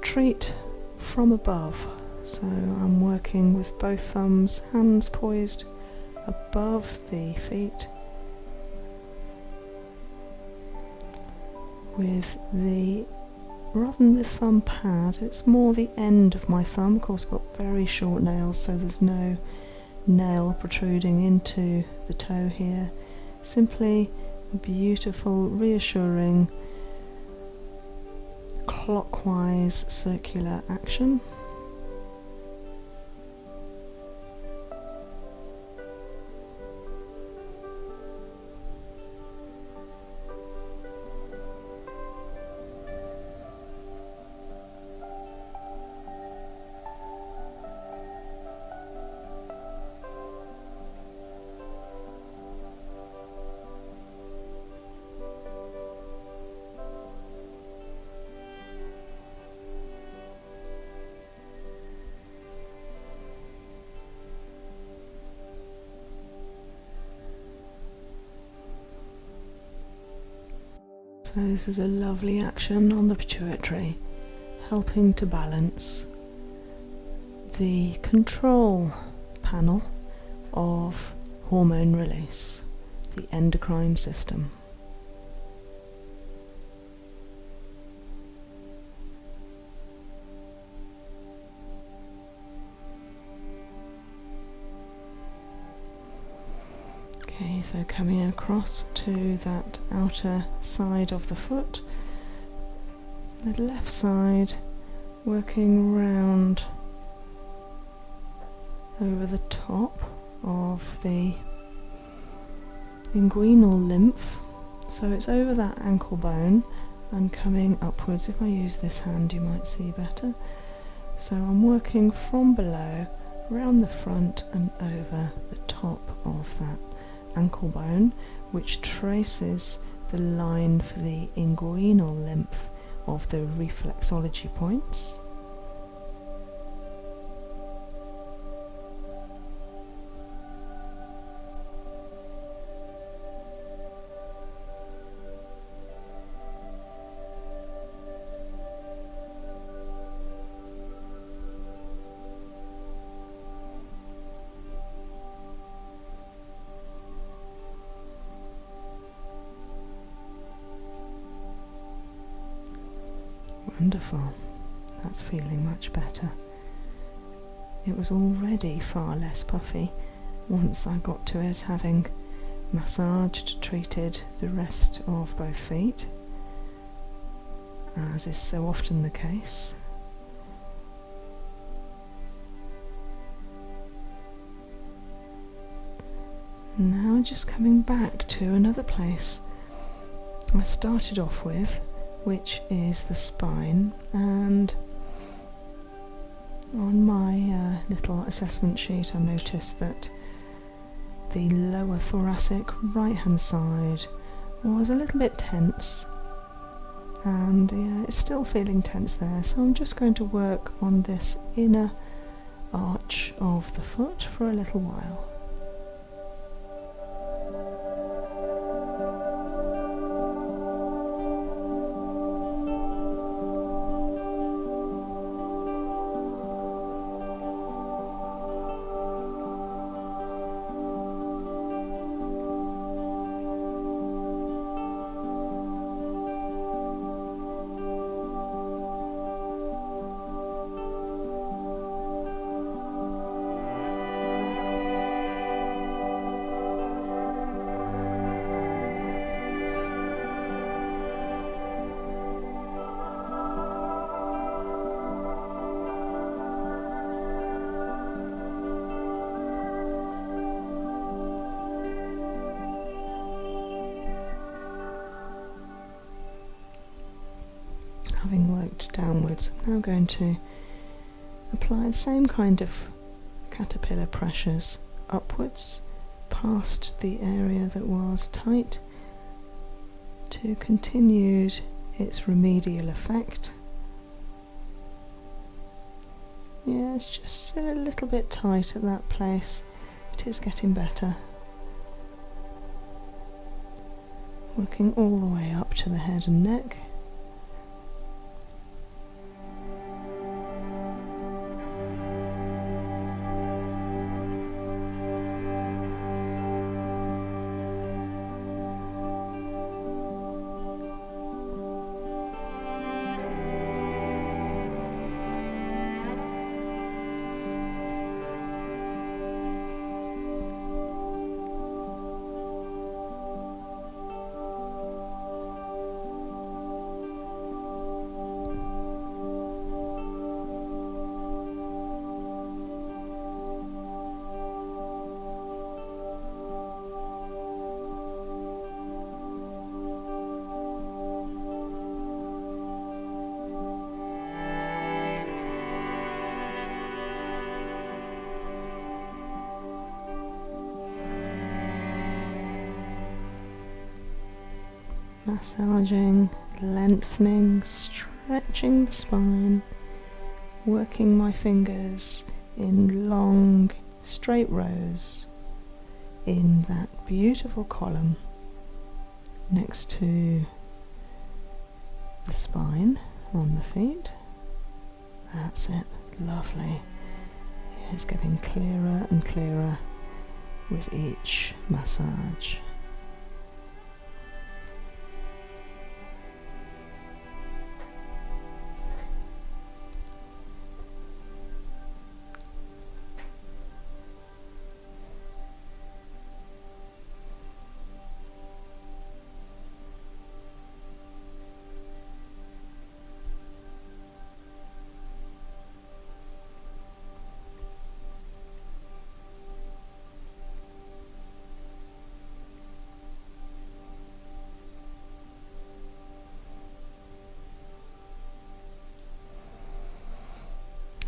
treat from above. So I'm working with both thumbs, hands poised above the feet, with the, rather than the thumb pad, it's more the end of my thumb. Of course I've got very short nails, so there's no nail protruding into the toe here. Simply a beautiful, reassuring, clockwise circular action. So this is a lovely action on the pituitary, helping to balance the control panel of hormone release, the endocrine system. Okay, so coming across to that outer side of the foot, the left side, working round over the top of the inguinal lymph, so it's over that ankle bone and coming upwards. If I use this hand you might see better. So I'm working from below, round the front and over the top of that ankle bone, which traces the line for the inguinal lymph of the reflexology points. Wonderful, that's feeling much better. It was already far less puffy once I got to it, having massaged, treated the rest of both feet. as is so often the case. Now just coming back to another place I started off with, which is the spine, and on my little assessment sheet I noticed that the lower thoracic right hand side was a little bit tense, and yeah, it's still feeling tense there, so I'm just going to work on this inner arch of the foot for a little while. Having worked downwards, I'm now going to apply the same kind of caterpillar pressures upwards past the area that was tight to continue its remedial effect. Yeah, it's just still a little bit tight at that place. It is getting better. Working all the way up to the head and neck. Massaging, lengthening, stretching the spine, working my fingers in long, straight rows in that beautiful column next to the spine on the feet. That's it, lovely. It's getting clearer and clearer with each massage.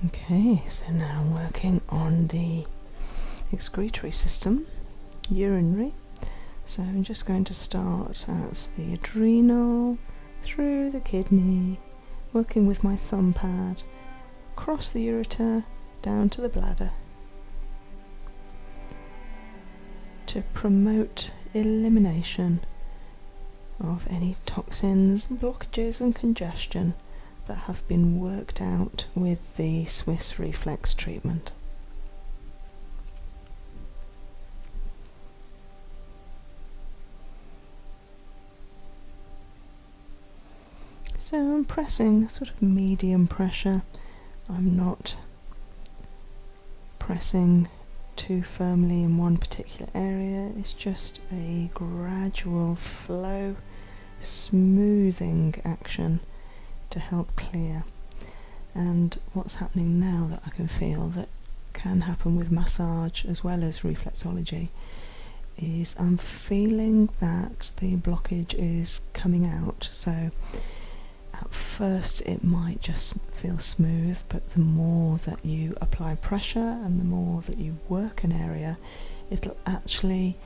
Okay, so now I'm working on the excretory system, urinary. So I'm just going to start at the adrenal, through the kidney, working with my thumb pad, across the ureter, down to the bladder, to promote elimination of any toxins, blockages and congestion that have been worked out with the Swiss Reflex treatment. So I'm pressing sort of medium pressure. I'm not pressing too firmly in one particular area. It's just a gradual flow, smoothing action to help clear. And what's happening now that I can feel that can happen with massage as well as reflexology is I'm feeling that the blockage is coming out. So at first it might just feel smooth, but the more that you apply pressure and the more that you work an area, it'll actually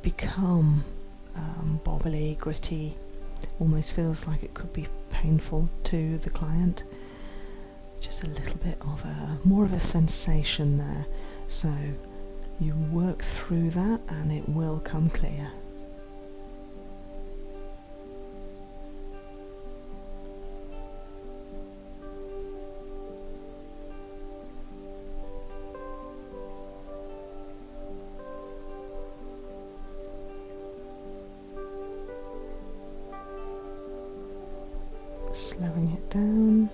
become bobbly, gritty, almost feels like it could be painful to the client. Just a little bit of more of a sensation there. So you work through that and it will come clear. Slowing it down.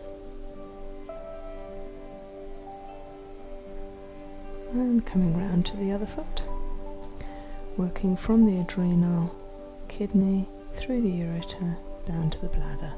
And coming round to the other foot, working from the adrenal, kidney, through the ureter, down to the bladder.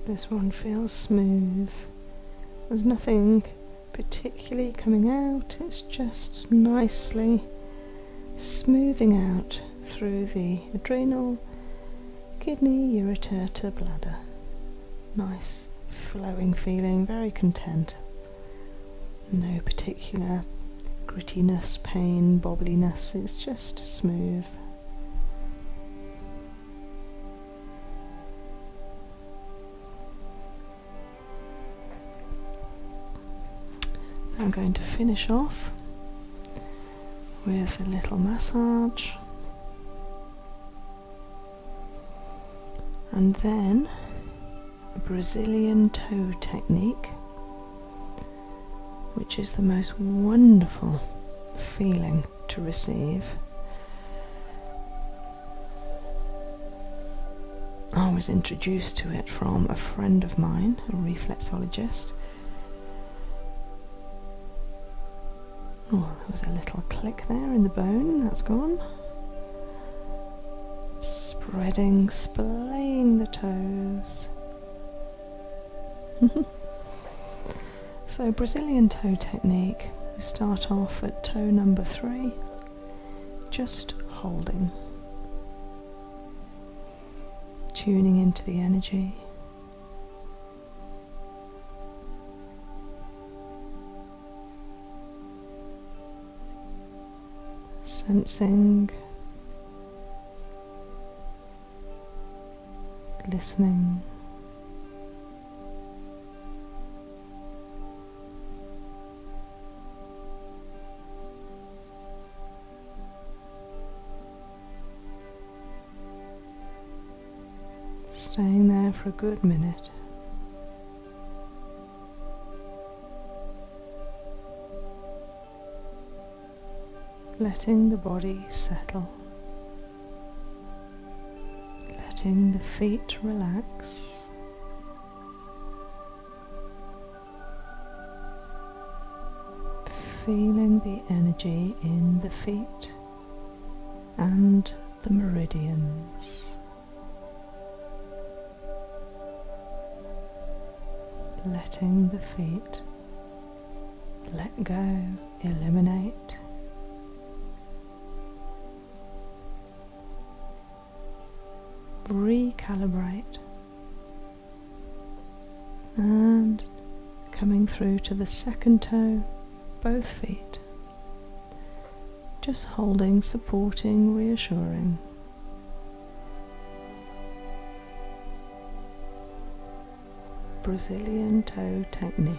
This one feels smooth. There's nothing particularly coming out, it's just nicely smoothing out through the adrenal, kidney, ureter to bladder. Nice flowing feeling, very content. No particular grittiness, pain, bobbliness, it's just smooth. I'm going to finish off with a little massage and then a Brazilian toe technique, which is the most wonderful feeling to receive. I was introduced to it from a friend of mine, a reflexologist. Oh, there was a little click there in the bone, that's gone. Spreading, splaying the toes. So Brazilian toe technique, we start off at toe number 3, just holding. Tuning into the energy. Sensing, listening, staying there for a good minute. Letting the body settle, letting the feet relax, feeling the energy in the feet and the meridians, letting the feet let go, eliminate. Recalibrate and coming through to the second toe, both feet, just holding, supporting, reassuring. Brazilian toe technique.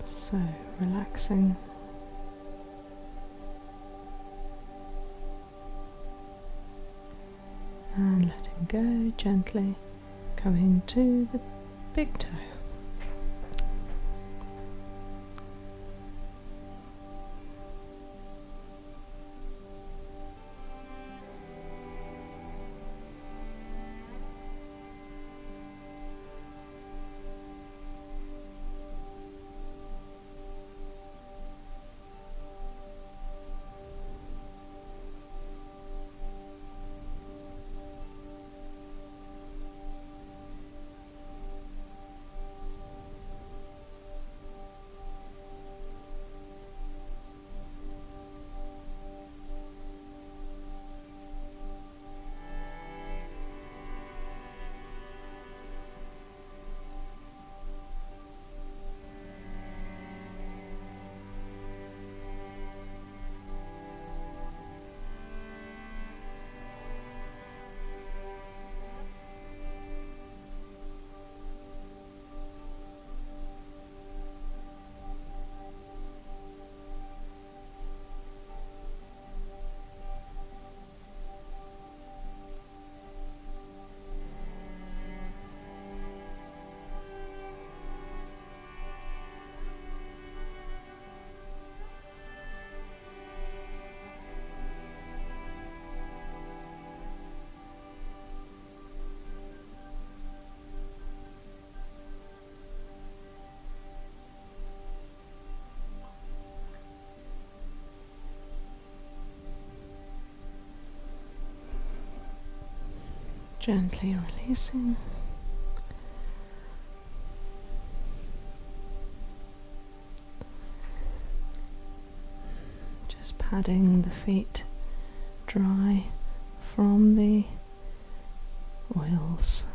So, relaxing. And letting go gently, coming to the big toe. Gently releasing. Just padding the feet dry from the oils.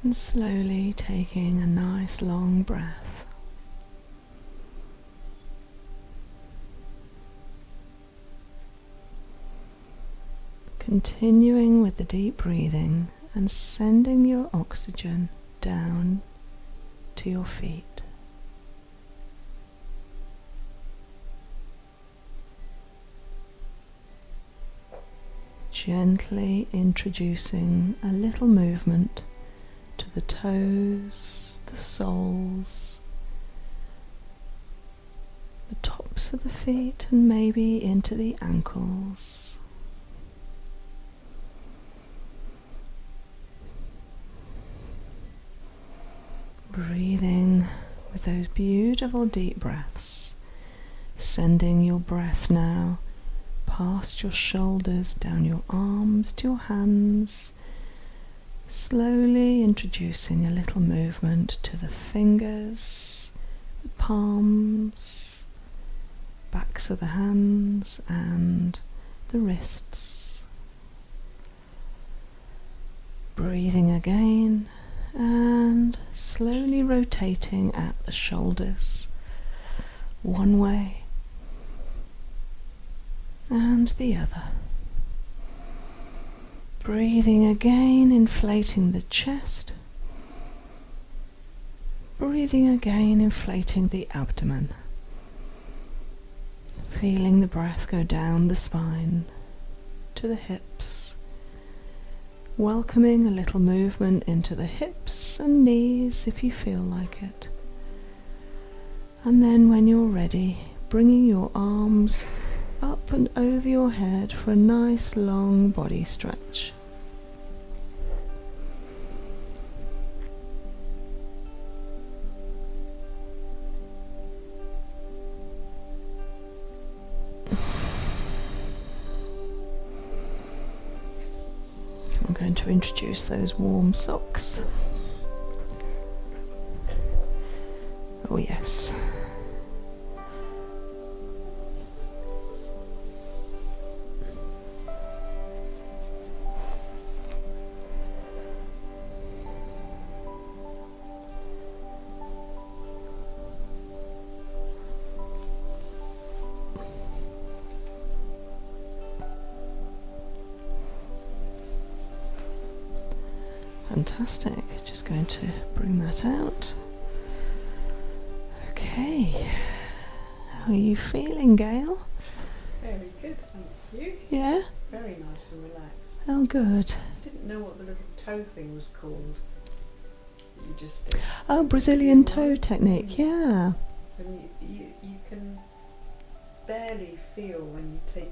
And slowly taking a nice long breath. Continuing with the deep breathing and sending your oxygen down to your feet. Gently introducing a little movement to the toes, the soles, the tops of the feet, and maybe into the ankles. Breathing with those beautiful deep breaths, sending your breath now past your shoulders, down your arms to your hands, slowly introducing a little movement to the fingers, the palms, backs of the hands and the wrists. Breathing again and slowly rotating at the shoulders one way and the other. Breathing again, inflating the chest. Breathing again, inflating the abdomen. Feeling the breath go down the spine to the hips, welcoming a little movement into the hips and knees if you feel like it. And then when you're ready, bringing your arms up and over your head for a nice long body stretch. I'm going to introduce those warm socks. Oh yes. Fantastic, just going to bring that out. Okay, how are you feeling, Gail? Very good, thank you. Yeah? Very nice and relaxed. Oh, good. I didn't know what the little toe thing was called. You just did. Oh, Brazilian toe technique, yeah. And you can barely feel when you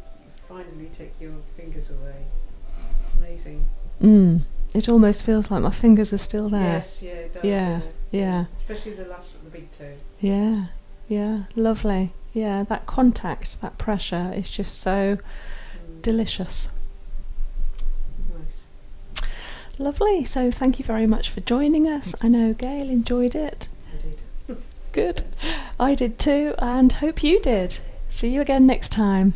finally take your fingers away. It's amazing. It almost feels like my fingers are still there. Yes, yeah, it does. Yeah, yeah. Especially the big toe. Yeah, yeah, lovely. Yeah, that contact, that pressure is just so delicious. Nice. Lovely. So thank you very much for joining us. I know Gail enjoyed it. I did. Good. I did too, and hope you did. See you again next time.